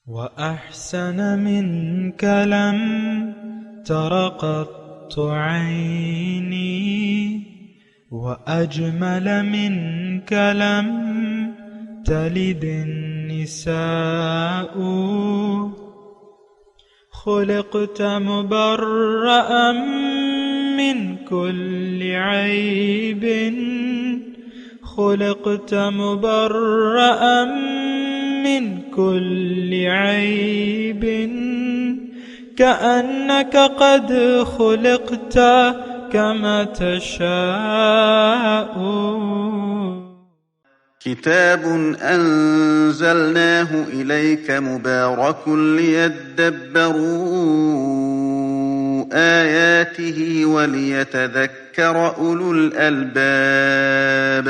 وأحسن منك لم تر قط عيني وأجمل منك لم تلد النساء خلقت مبرأ من كل عيب خلقت مبرأ من كل عيب كأنك قد خلقت كما تشاء. كتاب أنزلناه إليك مبارك ليدبروا آياته وليتذكر أولو الألباب.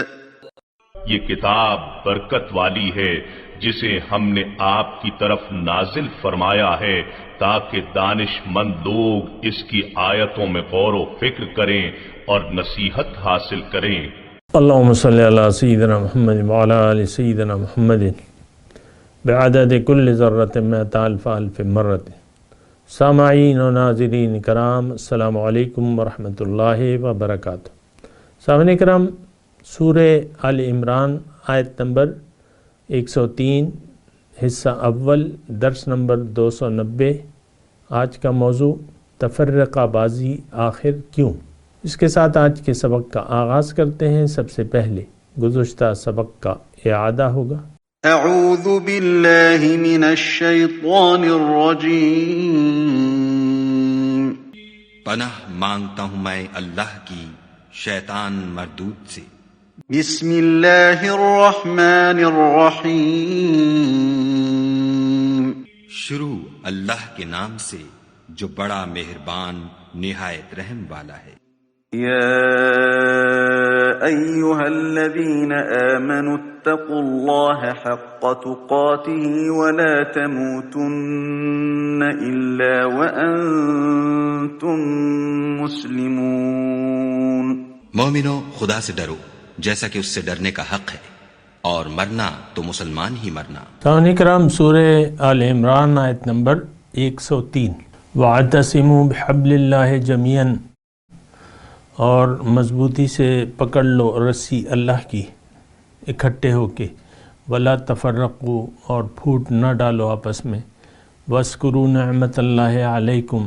یہ کتاب برکت والی ہے جسے ہم نے آپ کی طرف نازل فرمایا ہے تاکہ دانش مند لوگ اس کی آیتوں میں غور و فکر کریں اور نصیحت حاصل کریں. اللہم صلی علی سیدنا محمد وعلی آل سیدنا محمد بعدد کل ذرۃ مئۃ الف الف مرۃ. سامعین و ناظرین کرام، السلام علیکم ورحمۃ اللہ وبرکاتہ. سامعین کرام، سورہ آل عمران آیت نمبر 103 حصہ اول درس نمبر 290. آج کا موضوع تفرقہ بازی آخر کیوں. اس کے ساتھ آج کے سبق کا آغاز کرتے ہیں. سب سے پہلے گزشتہ سبق کا اعادہ ہوگا. اعوذ باللہ من الشیطان الرجیم. پناہ مانگتا ہوں میں اللہ کی شیطان مردود سے. بسم اللہ الرحمن الرحیم. شروع اللہ کے نام سے جو بڑا مہربان نہایت رحم والا ہے. یا ایہا الذین آمنوا اتقوا اللہ حق تقاته ولا تموتن الا وانتم مسلمون. مومنو، خدا سے ڈرو جیسا کہ اس سے ڈرنے کا حق ہے، اور مرنا تو مسلمان ہی مرنا. سامعین کرام، سورہ آل عمران آیت نمبر 103. وَاعْتَصِمُوا بِحَبْلِ اللَّهِ جَمِيعًا، اور مضبوطی سے پکڑ لو رسی اللہ کی اکٹھے ہو کے. وَلَا تَفَرَّقُوا، اور پھوٹ نہ ڈالو آپس میں. وَاذْكُرُوا نِعْمَةَ اللَّهِ عَلَيْكُمْ،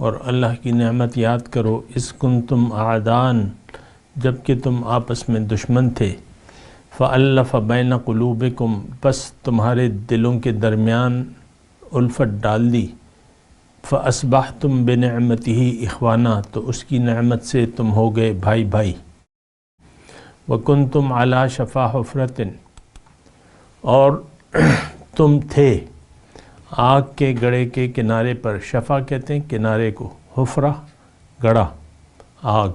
اور اللہ کی نعمت یاد کرو. اذ کنتم اعداء، جب کہ تم آپس میں دشمن تھے. فَأَلَّفَ بَيْنَ قُلُوبِكُمْ، بس تمہارے دلوں کے درمیان الفت ڈال دی. فَأَصْبَحْتُمْ بِنِعْمَتِهِ إِخْوَانًا، تو اس کی نعمت سے تم ہو گئے بھائی بھائی. وَكُنْتُمْ عَلَى شَفَا حُفْرَةٍ، اور تم تھے آگ کے گڑھے کے کنارے پر. شفا کہتے ہیں کنارے کو، حفرہ گڑھا، آگ.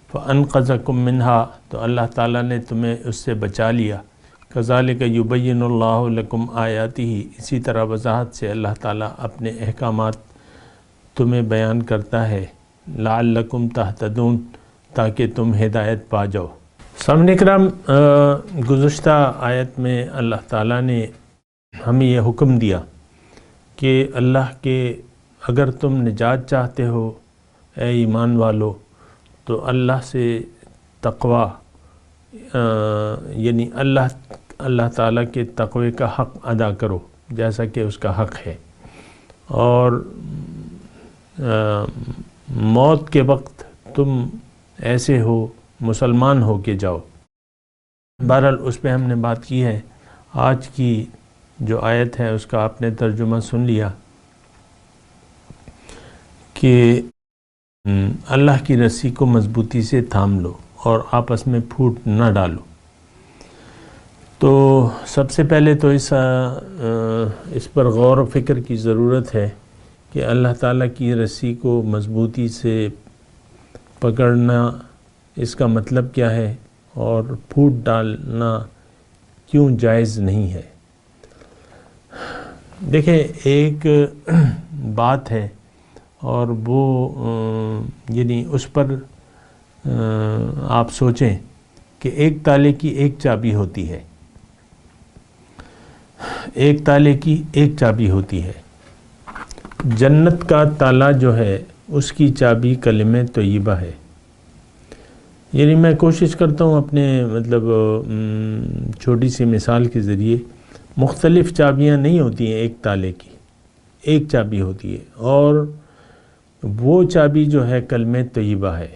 فَأَنْقَذَكُم مِّنْهَا، تو اللہ تعالیٰ نے تمہیں اس سے بچا لیا. كَذَلِكَ يُبَيِّنُ اللَّهُ لَكُمْ آيَاتِهِ، اسی طرح وضاحت سے اللہ تعالیٰ اپنے احکامات تمہیں بیان کرتا ہے. لَعَلَّكُمْ تَهْتَدُونَ، تاکہ تم ہدایت پا جاؤ. سامعین کرام، گزشتہ آیت میں اللہ تعالیٰ نے ہمیں یہ حکم دیا کہ اللہ کے اگر تم نجات چاہتے ہو اے ایمان والو تو اللہ سے تقوی، یعنی اللہ تعالیٰ کے تقوی کا حق ادا کرو جیسا کہ اس کا حق ہے. اور موت کے وقت تم ایسے ہو مسلمان ہو کے جاؤ. بہرحال اس پہ ہم نے بات کی ہے. آج کی جو آیت ہے اس کا آپ نے ترجمہ سن لیا کہ اللہ کی رسی کو مضبوطی سے تھام لو اور آپس میں پھوٹ نہ ڈالو. تو سب سے پہلے تو اس پر غور و فکر کی ضرورت ہے کہ اللہ تعالیٰ کی رسی کو مضبوطی سے پکڑنا اس کا مطلب کیا ہے اور پھوٹ ڈالنا کیوں جائز نہیں ہے. دیکھیں، ایک بات ہے اور وہ یعنی اس پر آپ سوچیں کہ ایک تالے کی ایک چابی ہوتی ہے. ایک تالے کی ایک چابی ہوتی ہے. جنت کا تالا جو ہے اس کی چابی کلمہ طیبہ ہے. یعنی میں کوشش کرتا ہوں اپنے مطلب چھوٹی سی مثال کے ذریعے، مختلف چابیاں نہیں ہوتی ہیں ایک تالے کی، ایک چابی ہوتی ہے، اور وہ چابی جو ہے کلمہ طیبہ ہے،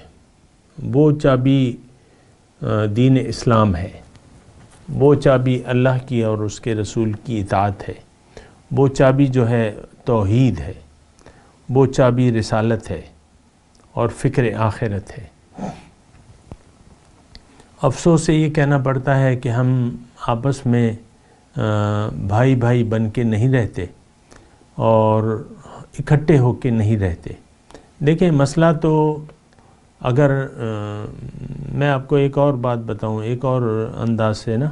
وہ چابی دین اسلام ہے، وہ چابی اللہ کی اور اس کے رسول کی اطاعت ہے، وہ چابی جو ہے توحید ہے، وہ چابی رسالت ہے اور فکر آخرت ہے. افسوس سے یہ کہنا پڑتا ہے کہ ہم آپس میں بھائی بھائی بن کے نہیں رہتے اور اکٹھے ہو کے نہیں رہتے. دیکھیں مسئلہ تو اگر میں آپ کو ایک اور بات بتاؤں ایک اور انداز سے نا،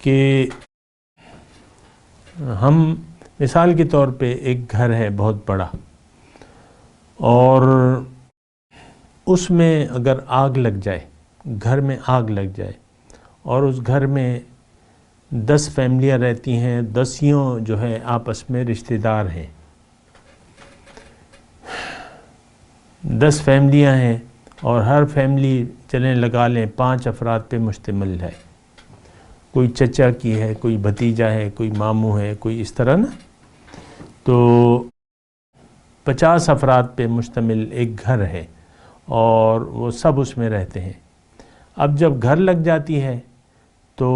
کہ ہم مثال کے طور پہ ایک گھر ہے بہت بڑا، اور اس میں اگر آگ لگ جائے، گھر میں آگ لگ جائے، اور اس گھر میں 10 فیملیاں رہتی ہیں، 10 جو ہے آپس میں رشتہ دار ہیں، 10 فیملیاں ہیں، اور ہر فیملی چلیں لگا لیں 5 افراد پہ مشتمل ہے. کوئی چچا کی ہے، کوئی بھتیجا ہے، کوئی ماموں ہے، کوئی اس طرح نا، تو 50 افراد پہ مشتمل ایک گھر ہے اور وہ سب اس میں رہتے ہیں. اب جب گھر لگ جاتی ہے تو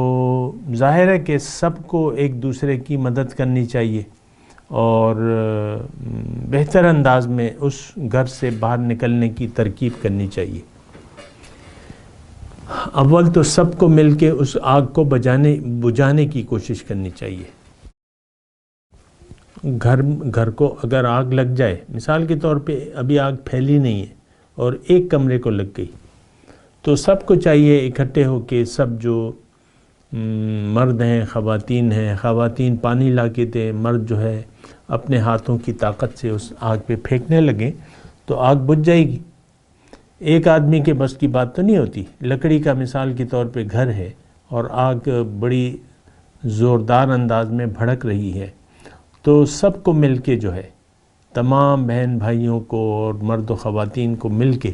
ظاہر ہے کہ سب کو ایک دوسرے کی مدد کرنی چاہیے اور بہتر انداز میں اس گھر سے باہر نکلنے کی ترکیب کرنی چاہیے. اول تو سب کو مل کے اس آگ کو بجھانے کی کوشش کرنی چاہیے. گھر کو اگر آگ لگ جائے، مثال کے طور پہ ابھی آگ پھیلی نہیں ہے اور ایک کمرے کو لگ گئی، تو سب کو چاہیے اکٹھے ہو کے، سب جو مرد ہیں خواتین پانی لا کے دیں، مرد جو ہے اپنے ہاتھوں کی طاقت سے اس آگ پہ پھینکنے لگیں تو آگ بجھ جائے گی. ایک آدمی کے بس کی بات تو نہیں ہوتی. لکڑی کا مثال کے طور پہ گھر ہے اور آگ بڑی زوردار انداز میں بھڑک رہی ہے، تو سب کو مل کے جو ہے، تمام بہن بھائیوں کو اور مرد و خواتین کو مل کے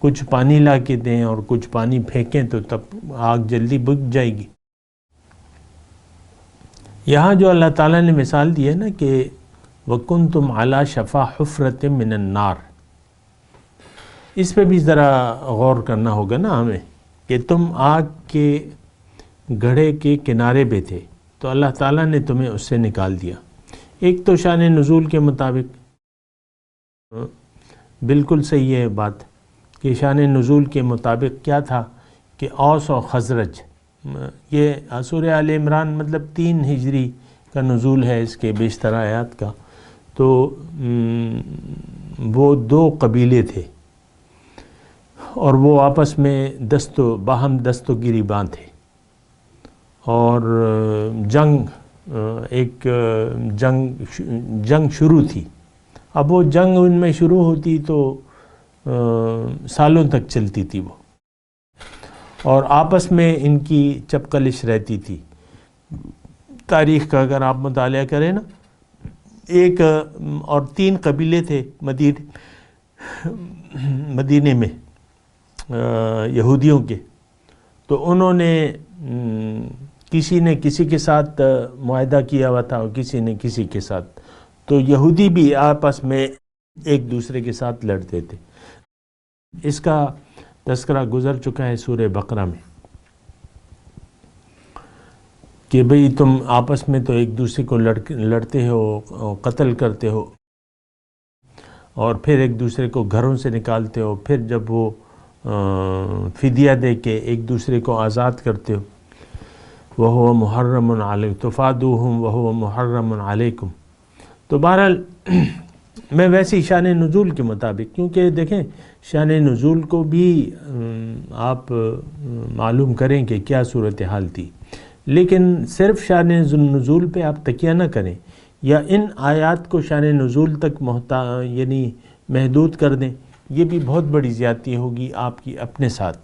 کچھ پانی لا کے دیں اور کچھ پانی پھینکیں تو تب آگ جلدی بجھ جائے گی. یہاں جو اللہ تعالیٰ نے مثال دی ہے نا کہ وَكُنْتُمْ عَلَى شَفَا حُفْرَةٍ مِّنَ النَّارِ، اس پہ بھی ذرا غور کرنا ہوگا نا ہمیں، کہ تم آگ کے گڑھے کے کنارے پہ تھے تو اللہ تعالیٰ نے تمہیں اس سے نکال دیا. ایک تو شان نزول کے مطابق بالکل صحیح ہے بات کہ شان نزول کے مطابق کیا تھا کہ اوس اور خزرج، یہ سورہ آل عمران مطلب 3 ہجری کا نزول ہے اس کے بیشتر آیات کا، تو وہ 2 قبیلے تھے اور وہ آپس میں باہم دست و گریباں تھے، اور جنگ شروع تھی. اب وہ جنگ ان میں شروع ہوتی تو سالوں تک چلتی تھی وہ، اور آپس میں ان کی چپکلش رہتی تھی. تاریخ کا اگر آپ مطالعہ کریں نا، ایک اور 3 قبیلے تھے مدینے میں یہودیوں کے، تو انہوں نے کسی نے کسی کے ساتھ معاہدہ کیا ہوا تھا اور کسی نے کسی کے ساتھ، تو یہودی بھی آپس میں ایک دوسرے کے ساتھ لڑتے تھے. اس کا تذکرہ گزر چکا ہے سورہ بقرہ میں کہ بھئی تم آپس میں تو ایک دوسرے کو لڑتے ہو، قتل کرتے ہو، اور پھر ایک دوسرے کو گھروں سے نکالتے ہو، پھر جب وہ فدیہ دے کے ایک دوسرے کو آزاد کرتے ہو. وَهُوَ مُحَرَّمٌ عَلَيْكُمْ تُفَادُوهُمْ وَهُوَ مُحَرَّمٌ عَلَيْكُمْ. تو بہرحال میں ویسی شان نزول کے مطابق، کیونکہ دیکھیں شان نزول کو بھی آپ معلوم کریں کہ کیا صورتحال تھی، لیکن صرف شان نزول پہ آپ تکیہ نہ کریں یا ان آیات کو شان نزول تک یعنی محدود کر دیں، یہ بھی بہت بڑی زیادتی ہوگی آپ کی اپنے ساتھ.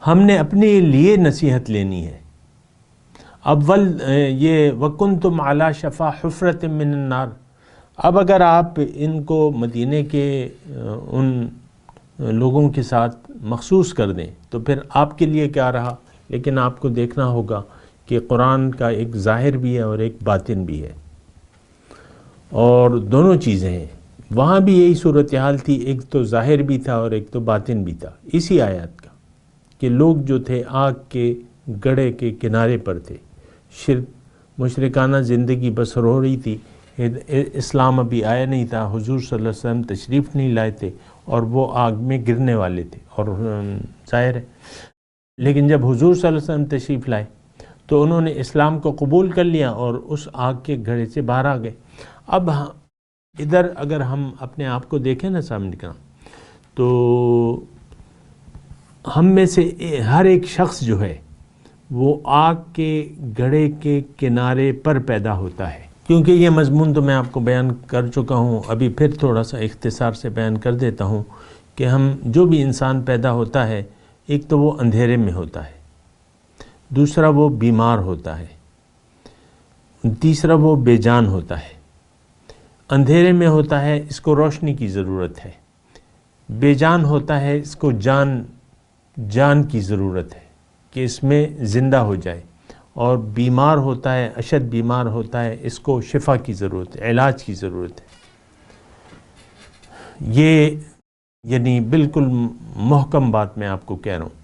ہم نے اپنے لیے نصیحت لینی ہے، اول یہ وَكُنْتُمْ عَلَى شَفَا حُفْرَةٍ مِّنَ النَّارِ، اب اگر آپ ان کو مدینے کے ان لوگوں کے ساتھ مخصوص کر دیں تو پھر آپ کے لیے کیا رہا. لیکن آپ کو دیکھنا ہوگا کہ قرآن کا ایک ظاہر بھی ہے اور ایک باطن بھی ہے، اور دونوں چیزیں ہیں. وہاں بھی یہی صورتحال تھی، ایک تو ظاہر بھی تھا اور ایک تو باطن بھی تھا اسی آیات کا، کہ لوگ جو تھے آگ کے گڑھے کے کنارے پر تھے، شرک مشرکانہ زندگی بسر ہو رہی تھی، اسلام ابھی آیا نہیں تھا، حضور صلی اللہ علیہ وسلم تشریف نہیں لائے تھے، اور وہ آگ میں گرنے والے تھے. اور ظاہر ہے لیکن جب حضور صلی اللہ علیہ وسلم تشریف لائے تو انہوں نے اسلام کو قبول کر لیا اور اس آگ کے گڑھے سے باہر آ گئے. اب ادھر اگر ہم اپنے آپ کو دیکھیں نا سامنے کا، تو ہم میں سے ہر ایک شخص جو ہے وہ آگ کے گڑھے کے کنارے پر پیدا ہوتا ہے. کیونکہ یہ مضمون تو میں آپ کو بیان کر چکا ہوں، ابھی پھر تھوڑا سا اختصار سے بیان کر دیتا ہوں کہ ہم جو بھی انسان پیدا ہوتا ہے، ایک تو وہ اندھیرے میں ہوتا ہے، دوسرا وہ بیمار ہوتا ہے، تیسرا وہ بے جان ہوتا ہے. اندھیرے میں ہوتا ہے، اس کو روشنی کی ضرورت ہے. بے جان ہوتا ہے، اس کو جان کی ضرورت ہے کہ اس میں زندہ ہو جائے. اور بیمار ہوتا ہے، اشد بیمار ہوتا ہے، اس کو شفا کی ضرورت ہے، علاج کی ضرورت ہے. یہ یعنی بالکل محکم بات میں آپ کو کہہ رہا ہوں.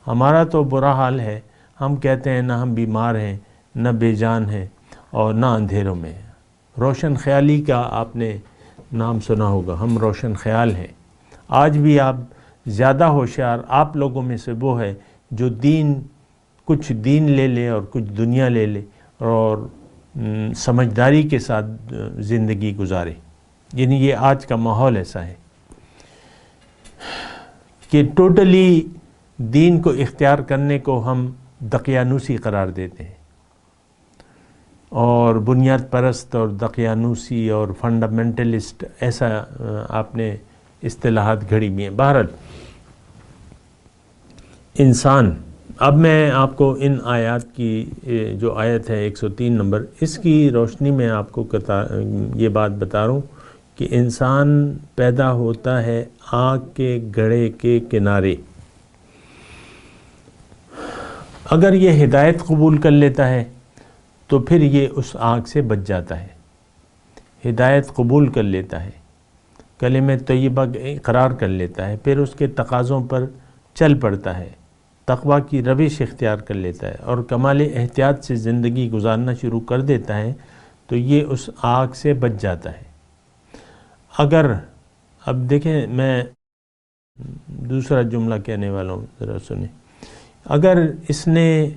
ہمارا تو برا حال ہے، ہم کہتے ہیں نہ ہم بیمار ہیں، نہ بے جان ہیں، اور نہ اندھیروں میں ہیں. روشن خیالی کا آپ نے نام سنا ہوگا، ہم روشن خیال ہیں. آج بھی آپ زیادہ ہوشیار آپ لوگوں میں سے وہ ہے جو کچھ دین لے لے اور کچھ دنیا لے لے اور سمجھداری کے ساتھ زندگی گزارے. یعنی یہ آج کا ماحول ایسا ہے کہ ٹوٹلی دین کو اختیار کرنے کو ہم دقیانوسی قرار دیتے ہیں، اور بنیاد پرست اور دقیانوسی اور فنڈامنٹلسٹ ایسا آپ نے اصطلاحات گھڑی ہوئی ہیں. بہرحال انسان، اب میں آپ کو ان آیات کی جو آیت ہے 103 نمبر، اس کی روشنی میں آپ کو یہ بات بتا رہا ہوں کہ انسان پیدا ہوتا ہے آگ کے گڑھے کے کنارے. اگر یہ ہدایت قبول کر لیتا ہے تو پھر یہ اس آگ سے بچ جاتا ہے. ہدایت قبول کر لیتا ہے، کلمہ طیبہ اقرار کر لیتا ہے، پھر اس کے تقاضوں پر چل پڑتا ہے، تقویٰ کی روش اختیار کر لیتا ہے اور کمال احتیاط سے زندگی گزارنا شروع کر دیتا ہے، تو یہ اس آگ سے بچ جاتا ہے. اگر اب دیکھیں میں دوسرا جملہ کہنے والا ہوں، ذرا سنیں. اگر اس نے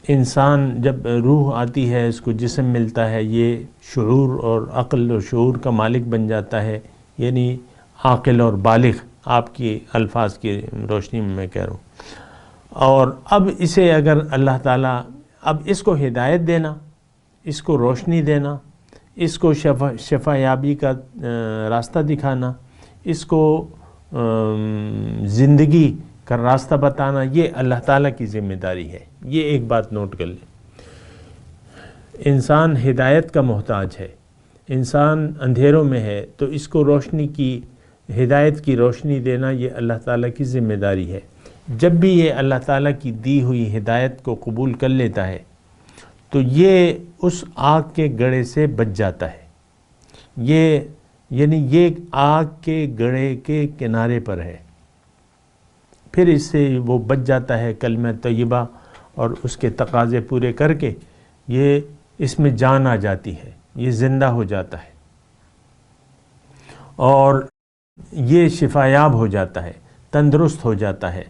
انسان جب روح آتی ہے، اس کو جسم ملتا ہے، یہ شعور اور عقل اور شعور کا مالک بن جاتا ہے، یعنی عاقل اور بالغ، آپ کی الفاظ کی روشنی میں کہہ رہا ہوں. اور اب اسے اگر اللہ تعالیٰ اب اس کو ہدایت دینا، اس کو روشنی دینا، اس کو شفا یابی کا راستہ دکھانا، اس کو زندگی کا راستہ بتانا، یہ اللہ تعالیٰ کی ذمہ داری ہے. یہ ایک بات نوٹ کر لیں. انسان ہدایت کا محتاج ہے، انسان اندھیروں میں ہے، تو اس کو روشنی کی، ہدایت کی روشنی دینا یہ اللہ تعالیٰ کی ذمہ داری ہے. جب بھی یہ اللہ تعالیٰ کی دی ہوئی ہدایت کو قبول کر لیتا ہے تو یہ اس آگ کے گڑھے سے بچ جاتا ہے. یہ آگ کے گڑھے کے کنارے پر ہے، پھر اس سے وہ بچ جاتا ہے کلمہ طیبہ اور اس کے تقاضے پورے کر کے یہ اس میں جان آ جاتی ہے، یہ زندہ ہو جاتا ہے اور یہ شفایاب ہو جاتا ہے، تندرست ہو جاتا ہے.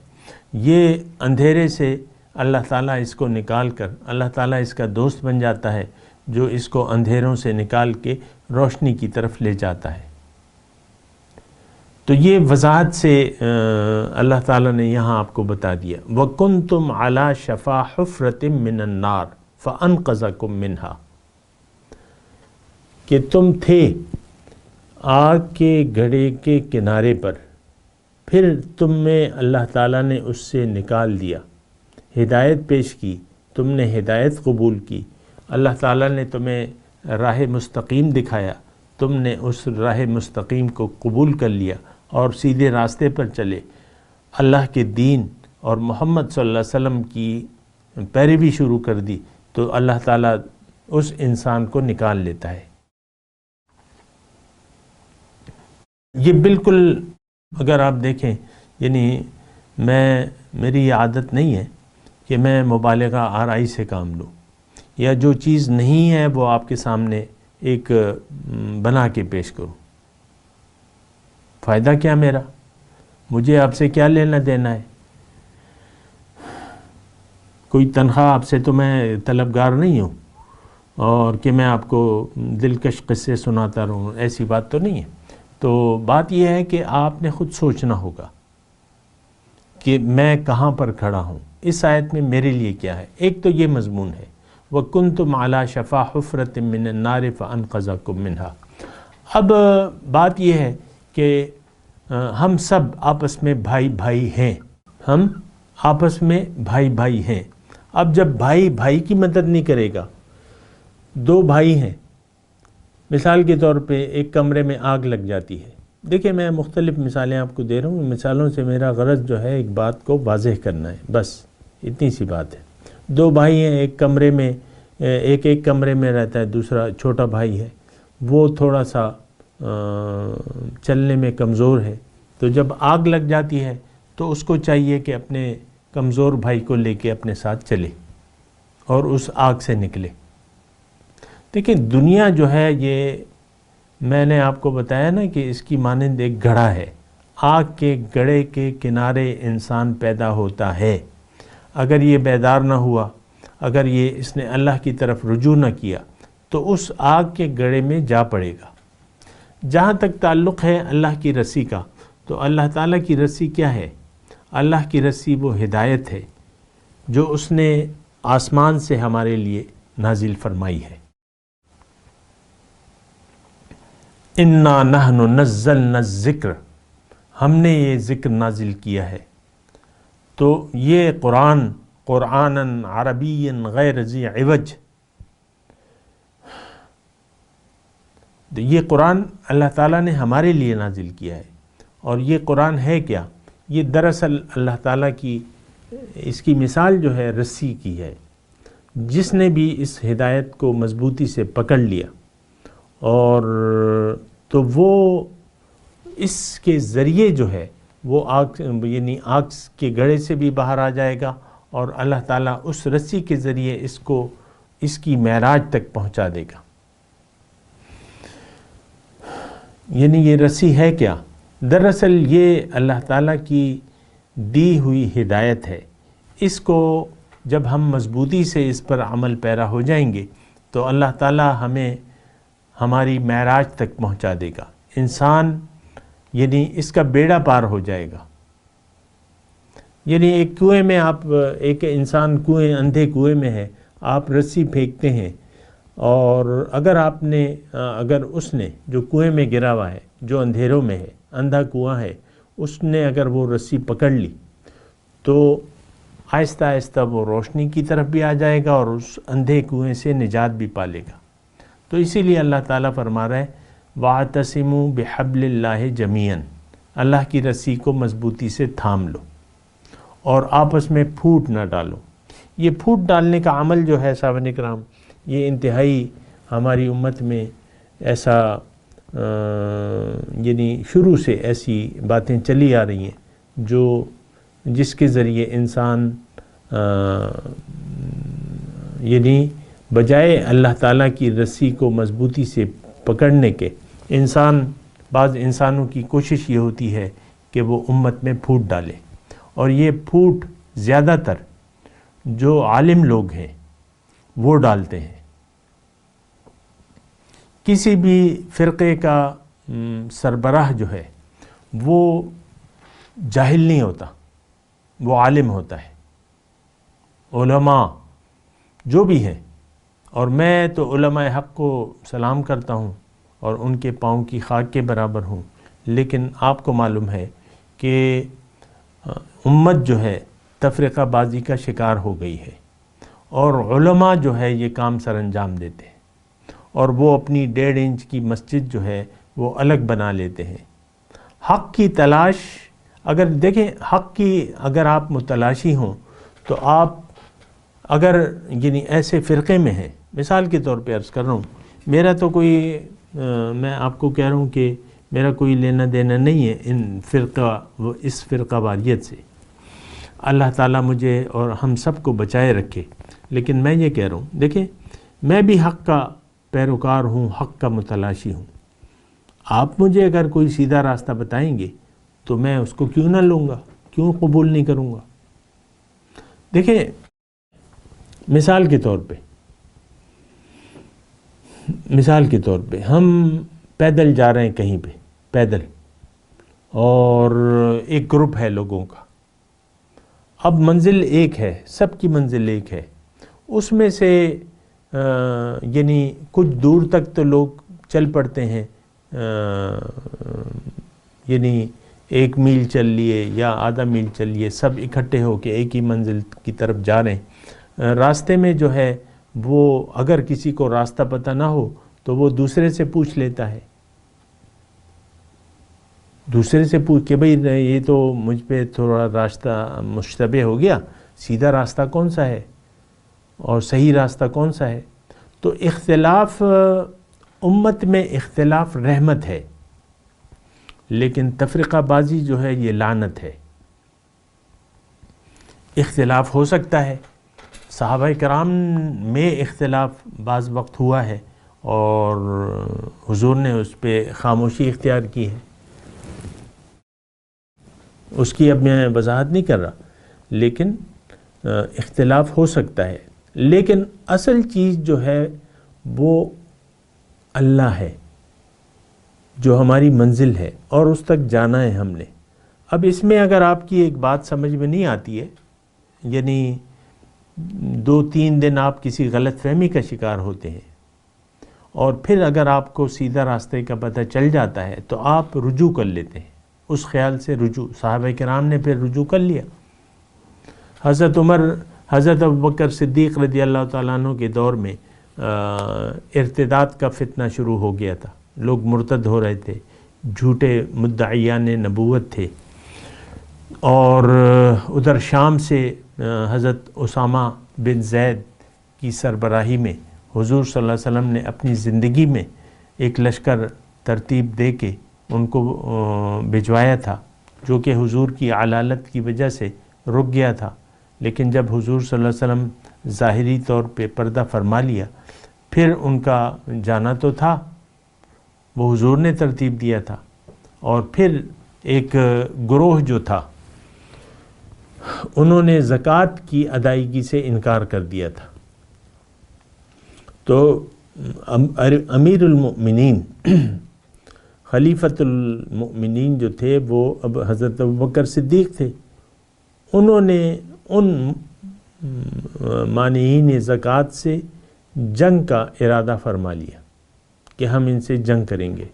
یہ اندھیرے سے اللہ تعالیٰ اس کو نکال کر، اللہ تعالیٰ اس کا دوست بن جاتا ہے جو اس کو اندھیروں سے نکال کے روشنی کی طرف لے جاتا ہے. تو یہ وضاحت سے اللہ تعالیٰ نے یہاں آپ کو بتا دیا. وَكُنْتُمْ عَلَى شَفَا حُفْرَةٍ مِّنَ النَّارِ فَأَنْقَذَكُم مِّنْهَا، کہ تم تھے آگ کے گڑھے کے کنارے پر، پھر تم میں اللہ تعالیٰ نے اس سے نکال دیا، ہدایت پیش کی تم نے ہدایت قبول کی، اللہ تعالیٰ نے تمہیں راہ مستقیم دکھایا، تم نے اس راہ مستقیم کو قبول کر لیا اور سیدھے راستے پر چلے، اللہ کے دین اور محمد صلی اللہ علیہ وسلم کی پیروی شروع کر دی، تو اللہ تعالیٰ اس انسان کو نکال لیتا ہے۔ یہ بالکل اگر آپ دیکھیں، یعنی میری یہ عادت نہیں ہے کہ میں مبالغہ آرائی سے کام لوں، یا جو چیز نہیں ہے وہ آپ کے سامنے ایک بنا کے پیش کروں۔ فائدہ کیا میرا؟ مجھے آپ سے کیا لینا دینا ہے؟ کوئی تنخواہ آپ سے تو میں طلبگار نہیں ہوں، اور کہ میں آپ کو دلکش قصے سناتا رہوں، ایسی بات تو نہیں ہے۔ تو بات یہ ہے کہ آپ نے خود سوچنا ہوگا کہ میں کہاں پر کھڑا ہوں، اس آیت میں میرے لیے کیا ہے۔ ایک تو یہ مضمون ہے وَكُنْتُمْ عَلَى شَفَا حُفْرَةٍ مِّنَ النَّارِ فَأَنْقَذَكُم مِّنْهَا۔ اب بات یہ ہے کہ ہم سب آپس میں بھائی بھائی ہیں، ہم آپس میں بھائی بھائی ہیں۔ اب جب بھائی بھائی کی مدد نہیں کرے گا، دو بھائی ہیں، مثال کے طور پہ ایک کمرے میں آگ لگ جاتی ہے۔ دیکھیں میں مختلف مثالیں آپ کو دے رہا ہوں، مثالوں سے میرا غرض جو ہے ایک بات کو واضح کرنا ہے، بس اتنی سی بات ہے۔ دو بھائی ہیں، ایک کمرے میں ایک کمرے میں رہتا ہے، دوسرا چھوٹا بھائی ہے، وہ تھوڑا سا چلنے میں کمزور ہے، تو جب آگ لگ جاتی ہے تو اس کو چاہیے کہ اپنے کمزور بھائی کو لے کے اپنے ساتھ چلے اور اس آگ سے نکلے۔ دیکھیں دنیا جو ہے، یہ میں نے آپ کو بتایا نا کہ اس کی مانند ایک گھڑا ہے، آگ کے گڑھے کے کنارے انسان پیدا ہوتا ہے۔ اگر یہ بیدار نہ ہوا، اگر اس نے اللہ کی طرف رجوع نہ کیا، تو اس آگ کے گڑھے میں جا پڑے گا۔ جہاں تک تعلق ہے اللہ کی رسی کا، تو اللہ تعالیٰ کی رسی کیا ہے؟ اللہ کی رسی وہ ہدایت ہے جو اس نے آسمان سے ہمارے لیے نازل فرمائی ہے۔ اِنَّا نَحْنُ نَزَّلْنَا الذِّكْرَ، ہم نے یہ ذکر نازل کیا ہے۔ تو یہ قرآناً عربیاً غیر ذی عوج، یہ قرآن اللہ تعالیٰ نے ہمارے لیے نازل کیا ہے۔ اور یہ قرآن ہے کیا؟ یہ دراصل اللہ تعالیٰ کی اس کی مثال جو ہے رسی کی ہے۔ جس نے بھی اس ہدایت کو مضبوطی سے پکڑ لیا اور تو وہ اس کے ذریعے جو ہے وہ آگ، یعنی آگ کے گڑھے سے بھی باہر آ جائے گا، اور اللہ تعالیٰ اس رسی کے ذریعے اس کی معراج تک پہنچا دے گا۔ یعنی یہ رسی ہے کیا؟ دراصل یہ اللہ تعالیٰ کی دی ہوئی ہدایت ہے۔ اس کو جب ہم مضبوطی سے اس پر عمل پیرا ہو جائیں گے تو اللہ تعالیٰ ہمیں ہماری معراج تک پہنچا دے گا۔ انسان یعنی اس کا بیڑا پار ہو جائے گا۔ یعنی ایک کنویں میں ایک انسان اندھے کنویں میں ہے، آپ رسی پھینکتے ہیں، اور اگر اس نے جو کنویں میں گرا ہوا ہے، جو اندھیروں میں ہے، اندھا کنواں ہے، اس نے اگر وہ رسی پکڑ لی تو آہستہ آہستہ وہ روشنی کی طرف بھی آ جائے گا اور اس اندھے کنویں سے نجات بھی پالے گا۔ تو اسی لیے اللہ تعالیٰ فرما رہا ہے وَاعْتَصِمُوا بِحَبْلِ اللَّهِ جَمِيعًا، اللہ کی رسی کو مضبوطی سے تھام لو اور آپس میں پھوٹ نہ ڈالو۔ یہ پھوٹ ڈالنے کا عمل جو ہے صاحبان کرام، یہ انتہائی ہماری امت میں ایسا یعنی شروع سے ایسی باتیں چلی آ رہی ہیں جس کے ذریعے انسان یعنی بجائے اللہ تعالیٰ کی رسی کو مضبوطی سے پکڑنے کے، بعض انسانوں کی کوشش یہ ہوتی ہے کہ وہ امت میں پھوٹ ڈالے، اور یہ پھوٹ زیادہ تر جو عالم لوگ ہیں وہ ڈالتے ہیں۔ کسی بھی فرقے کا سربراہ جو ہے وہ جاہل نہیں ہوتا، وہ عالم ہوتا ہے۔ علماء جو بھی ہیں، اور میں تو علماء حق کو سلام کرتا ہوں اور ان کے پاؤں کی خاک کے برابر ہوں، لیکن آپ کو معلوم ہے کہ امت جو ہے تفرقہ بازی کا شکار ہو گئی ہے، اور علماء جو ہے یہ کام سر انجام دیتے ہیں، اور وہ اپنی 1.5 انچ کی مسجد جو ہے وہ الگ بنا لیتے ہیں۔ حق کی تلاش، اگر دیکھیں حق کی اگر آپ متلاشی ہوں تو آپ اگر یعنی ایسے فرقے میں ہیں، مثال کے طور پہ عرض کر رہا ہوں، میرا تو کوئی میں آپ کو کہہ رہا ہوں کہ میرا کوئی لینا دینا نہیں ہے اس فرقہ واریت سے، اللہ تعالیٰ مجھے اور ہم سب کو بچائے رکھے، لیکن میں یہ کہہ رہا ہوں دیکھیں میں بھی حق کا پیروکار ہوں، حق کا متلاشی ہوں۔ آپ مجھے اگر کوئی سیدھا راستہ بتائیں گے تو میں اس کو کیوں نہ لوں گا، کیوں قبول نہیں کروں گا؟ دیکھیں مثال کے طور پہ ہم پیدل جا رہے ہیں کہیں پہ پیدل، اور ایک گروپ ہے لوگوں کا، اب منزل ایک ہے، سب کی منزل ایک ہے، اس میں سے یعنی کچھ دور تک تو لوگ چل پڑتے ہیں، یعنی 1 میل چل لیے یا آدھا میل چل لیے، سب اکٹھے ہو کے ایک ہی منزل کی طرف جا رہے ہیں۔ راستے میں جو ہے وہ اگر کسی کو راستہ پتہ نہ ہو تو وہ دوسرے سے پوچھ لیتا ہے، دوسرے سے پوچھ کہ بھئی یہ تو مجھ پہ تھوڑا راستہ مشتبہ ہو گیا، سیدھا راستہ کون سا ہے اور صحیح راستہ کون سا ہے؟ تو اختلاف امت میں اختلاف رحمت ہے، لیکن تفرقہ بازی جو ہے یہ لعنت ہے۔ اختلاف ہو سکتا ہے، صحابہ کرام میں اختلاف بعض وقت ہوا ہے اور حضور نے اس پہ خاموشی اختیار کی ہے، اس کی اب میں وضاحت نہیں کر رہا، لیکن اختلاف ہو سکتا ہے، لیکن اصل چیز جو ہے وہ اللہ ہے جو ہماری منزل ہے اور اس تک جانا ہے ہم نے۔ اب اس میں اگر آپ کی ایک بات سمجھ میں نہیں آتی ہے، یعنی 2-3 دن آپ کسی غلط فہمی کا شکار ہوتے ہیں اور پھر اگر آپ کو سیدھا راستے کا پتہ چل جاتا ہے تو آپ رجوع کر لیتے ہیں، اس خیال سے رجوع، صحابہ کرام نے پھر رجوع کر لیا۔ حضرت عمر، حضرت ابوبکر صدیق رضی اللہ تعالیٰ عنہ کے دور میں ارتداد کا فتنہ شروع ہو گیا تھا، لوگ مرتد ہو رہے تھے، جھوٹے مدعیان نبوت تھے، اور ادھر شام سے حضرت اسامہ بن زید کی سربراہی میں حضور صلی اللہ علیہ وسلم نے اپنی زندگی میں ایک لشکر ترتیب دے کے ان کو بھجوایا تھا، جو کہ حضور کی علالت کی وجہ سے رک گیا تھا، لیکن جب حضور صلی اللہ علیہ وسلم ظاہری طور پہ پردہ فرما لیا، پھر ان کا جانا تو تھا، وہ حضور نے ترتیب دیا تھا، اور پھر ایک گروہ جو تھا انہوں نے زکوٰۃ کی ادائیگی سے انکار کر دیا تھا۔ تو امیر المؤمنین، خلیفۃ المؤمنین جو تھے وہ اب حضرت ابوبکر صدیق تھے، انہوں نے ان مانعین زکوٰۃ سے جنگ کا ارادہ فرما لیا کہ ہم ان سے جنگ کریں گے۔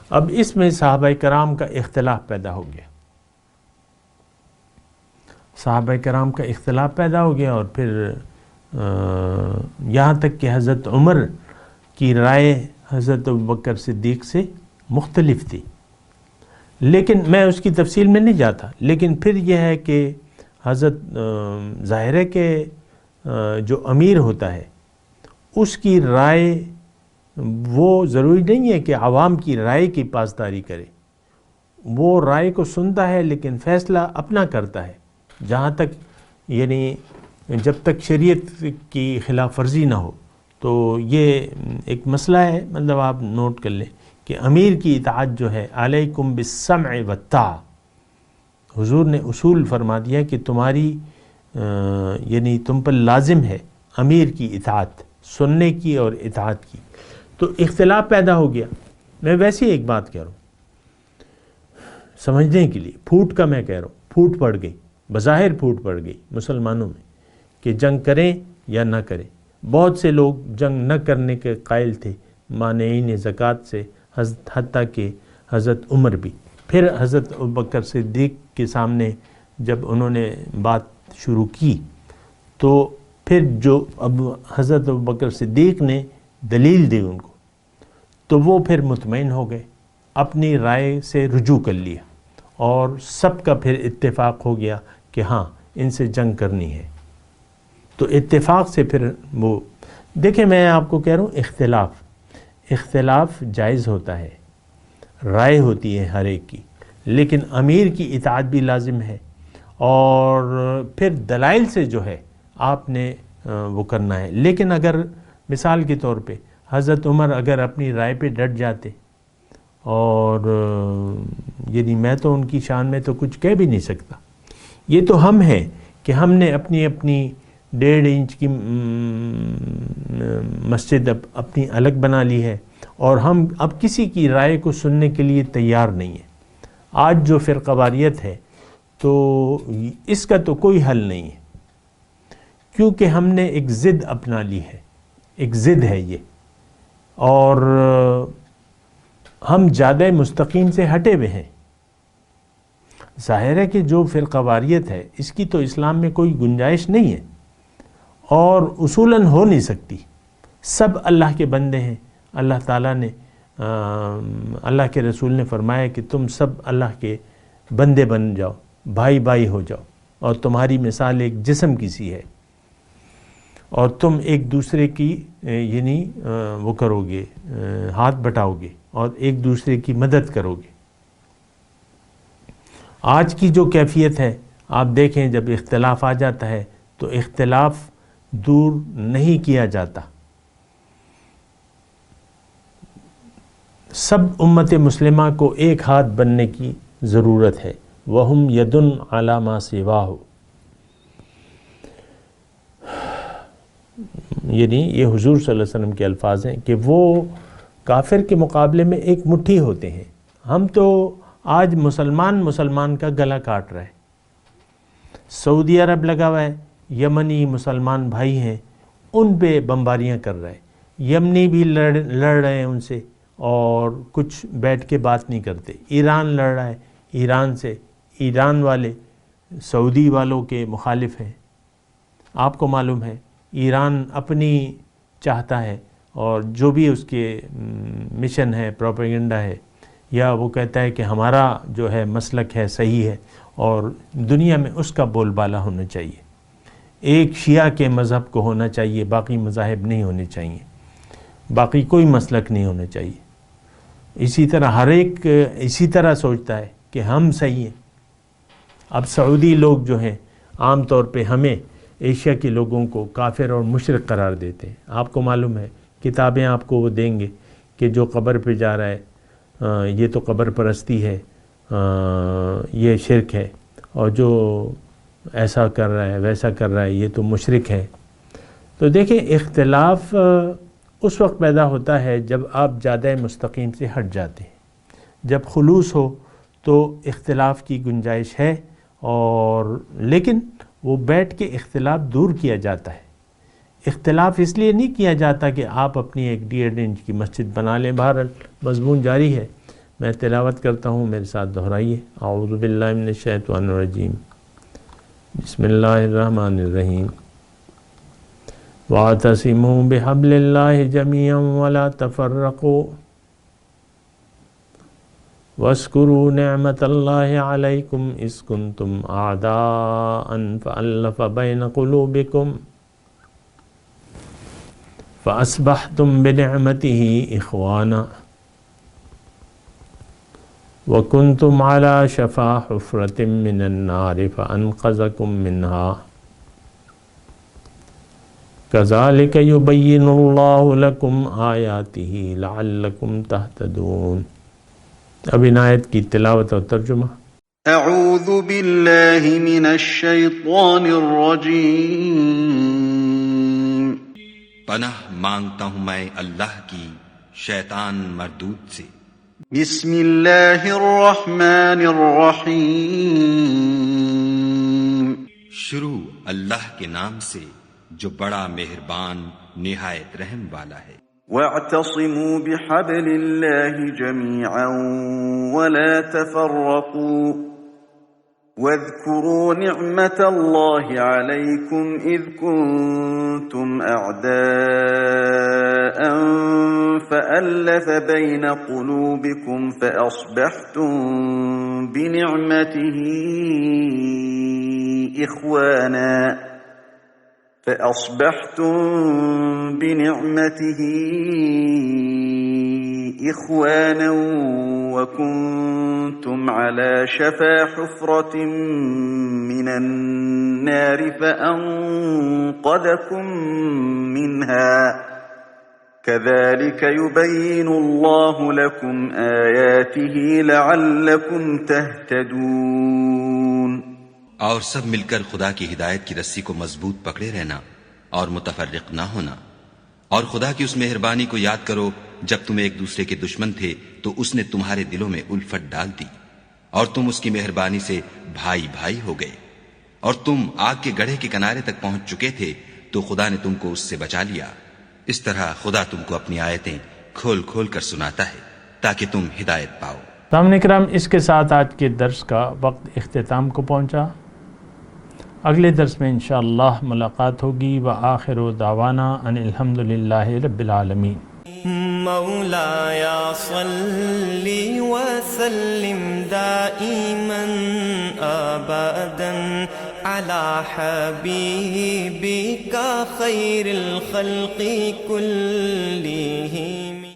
اب اس میں صحابہ کرام کا اختلاف پیدا ہو گیا، صحابہ کرام کا اختلاف پیدا ہو گیا، اور پھر یہاں تک کہ حضرت عمر کی رائے حضرت ابوبکر صدیق سے مختلف تھی، لیکن میں اس کی تفصیل میں نہیں جاتا، لیکن پھر یہ ہے کہ حضرت ظاہر ہے کہ جو امیر ہوتا ہے اس کی رائے وہ ضروری نہیں ہے کہ عوام کی رائے کی پاسداری کرے، وہ رائے کو سنتا ہے لیکن فیصلہ اپنا کرتا ہے، جہاں تک یعنی جب تک شریعت کی خلاف ورزی نہ ہو۔ تو یہ ایک مسئلہ ہے، مطلب آپ نوٹ کر لیں کہ امیر کی اطاعت جو ہے علیکم بالسمع والطاعہ، حضور نے اصول فرما دیا کہ تمہاری یعنی تم پر لازم ہے امیر کی اطاعت، سننے کی اور اطاعت کی۔ تو اختلاف پیدا ہو گیا۔ میں ویسے ایک بات کہہ رہا ہوں سمجھنے کے لیے، پھوٹ کا میں کہہ رہا ہوں، پھوٹ پڑ گئی، بظاہر پھوٹ پڑ گئی مسلمانوں میں کہ جنگ کریں یا نہ کریں۔ بہت سے لوگ جنگ نہ کرنے کے قائل تھے، مانعین زکوٰۃ سے، حتیٰ کہ حضرت عمر بھی۔ پھر حضرت ابوبکر صدیق کے سامنے جب انہوں نے بات شروع کی تو پھر جو اب حضرت ابوبکر صدیق نے دلیل دی ان کو، تو وہ پھر مطمئن ہو گئے، اپنی رائے سے رجوع کر لیا، اور سب کا پھر اتفاق ہو گیا کہ ہاں ان سے جنگ کرنی ہے۔ تو اتفاق سے پھر وہ دیکھیں، میں آپ کو کہہ رہا ہوں اختلاف جائز ہوتا ہے، رائے ہوتی ہے ہر ایک کی، لیکن امیر کی اطاعت بھی لازم ہے، اور پھر دلائل سے جو ہے آپ نے وہ کرنا ہے۔ لیکن اگر مثال کے طور پہ حضرت عمر اگر اپنی رائے پہ ڈٹ جاتے، اور یعنی میں تو ان کی شان میں تو کچھ کہہ بھی نہیں سکتا، یہ تو ہم ہیں کہ ہم نے اپنی 1.5 انچ کی مسجد اپنی الگ بنا لی ہے، اور ہم اب کسی کی رائے کو سننے کے لیے تیار نہیں ہیں۔ آج جو فرقہ واریت ہے تو اس کا تو کوئی حل نہیں ہے، کیونکہ ہم نے ایک ضد اپنا لی ہے، ایک ضد ہے یہ، اور ہم زیادہ مستقیم سے ہٹے ہوئے ہیں۔ ظاہر ہے کہ جو فرقہ واریت ہے اس کی تو اسلام میں کوئی گنجائش نہیں ہے، اور اصولاً ہو نہیں سکتی۔ سب اللہ کے بندے ہیں، اللہ تعالیٰ نے اللہ کے رسول نے فرمایا کہ تم سب اللہ کے بندے بن جاؤ، بھائی بھائی ہو جاؤ، اور تمہاری مثال ایک جسم کی سی ہے، اور تم ایک دوسرے کی یعنی وہ کرو گے، ہاتھ بٹاؤ گے اور ایک دوسرے کی مدد کرو گے۔ آج کی جو کیفیت ہے آپ دیکھیں، جب اختلاف آ جاتا ہے تو اختلاف دور نہیں کیا جاتا۔ سب امت مسلمہ کو ایک ہاتھ بننے کی ضرورت ہے، وَهُمْ يَدٌ عَلَى مَا سِوَاهُ، یعنی یہ حضور صلی اللہ علیہ وسلم کے الفاظ ہیں کہ وہ کافر کے مقابلے میں ایک مٹھی ہوتے ہیں۔ ہم تو آج مسلمان کا گلا کاٹ رہا ہے، سعودی عرب لگا ہوا ہے، یمنی مسلمان بھائی ہیں، ان پہ بمباریاں کر رہا ہے، یمنی بھی لڑ رہے ہیں ان سے، اور کچھ بیٹھ کے بات نہیں کرتے۔ ایران لڑ رہا ہے ایران سے، ایران والے سعودی والوں کے مخالف ہیں۔ آپ کو معلوم ہے ایران اپنی چاہتا ہے، اور جو بھی اس کے مشن ہے، پروپیگنڈا ہے، یا وہ کہتا ہے کہ ہمارا جو ہے مسلک ہے صحیح ہے، اور دنیا میں اس کا بول بالا ہونا چاہیے۔ ایک شیعہ کے مذہب کو ہونا چاہیے، باقی مذاہب نہیں ہونے چاہیے، باقی کوئی مسلک نہیں ہونا چاہیے۔ اسی طرح ہر ایک اسی طرح سوچتا ہے کہ ہم صحیح ہیں۔ اب سعودی لوگ جو ہیں عام طور پہ ہمیں ایشیا کے لوگوں کو کافر اور مشرک قرار دیتے ہیں۔ آپ کو معلوم ہے کتابیں آپ کو وہ دیں گے کہ جو قبر پہ جا رہا ہے یہ تو قبر پرستی ہے، یہ شرک ہے، اور جو ایسا کر رہا ہے ویسا کر رہا ہے یہ تو مشرک ہے۔ تو دیکھیں اختلاف اس وقت پیدا ہوتا ہے جب آپ زیادہ مستقیم سے ہٹ جاتے ہیں۔ جب خلوص ہو تو اختلاف کی گنجائش ہے، اور لیکن وہ بیٹھ کے اختلاف دور کیا جاتا ہے۔ اختلاف اس لیے نہیں کیا جاتا کہ آپ اپنی 1.5 انچ کی مسجد بنا لیں۔ بہرحال مضمون جاری ہے، میں تلاوت کرتا ہوں، میرے ساتھ دہرائیے۔ اعوذ باللہ من الشیطان الرجیم، بسم اللہ الرحمن الرحیم۔ وَاعْتَصِمُوا بِحَبْلِ اللَّهِ جَمِيعًا وَلَا تَفَرَّقُوا وَاذْكُرُوا نِعْمَةَ اللَّهِ عَلَيْكُمْ إِذْ كُنْتُمْ أَعْدَاءً فَأَلَّفَ بَيْنَ قُلُوبِكُمْ فَأَصْبَحْتُمْ بِنِعْمَتِهِ إِخْوَانًا وَكُنْتُمْ عَلَى شَفَا حُفْرَةٍ مِّنَ النَّارِ فَأَنْقَذَكُم مِّنْهَا كَذَلِكَ يُبَيِّنُ اللَّهُ لَكُمْ آيَاتِهِ لَعَلَّكُمْ تَهْتَدُونَ۔ اب ان آیت کی تلاوت اور ترجمہ۔ اعوذ باللہ من الشیطان الرجیم۔ پناہ مانگتا ہوں میں اللہ کی شیطان مردود سے۔ بسم اللہ الرحمن الرحیم۔ شروع اللہ کے نام سے جو بڑا مہربان نہایت رحم والا ہے۔ واعتصموا بحبل اللہ جميعا ولا تفرقوا واذكروا نعمة الله عليكم إذ كنتم أعداء فألف بين قلوبكم فأصبحتم بنعمته إخوانا وكنتم على شفا حفرة من النار فأنقذكم منها كذلك يبين الله لكم آياته لعلكم تهتدون۔ اور سب مل کر خدا کی ہدایت کی رسی کو مضبوط پکڑے رہنا اور متفرق نہ ہونا، اور خدا کی اس مہربانی کو یاد کرو جب تم ایک دوسرے کے دشمن تھے تو اس نے تمہارے دلوں میں الفت ڈال دی اور تم اس کی مہربانی سے بھائی بھائی ہو گئے، اور تم آگ کے گڑھے کے کنارے تک پہنچ چکے تھے تو خدا نے تم کو اس سے بچا لیا۔ اس طرح خدا تم کو اپنی آیتیں کھول کھول کر سناتا ہے تاکہ تم ہدایت پاؤ۔ سامعین کرام، اس کے ساتھ آج کے درس کا وقت اختتام کو پہنچا۔ اگلے درس میں انشاءاللہ ملاقات ہوگی۔ وآخر دعوانا ان الحمدللہ رب العالمین۔ مولاي صل وسلم دائما أبدا على حبيبك خير الخلق كلهم۔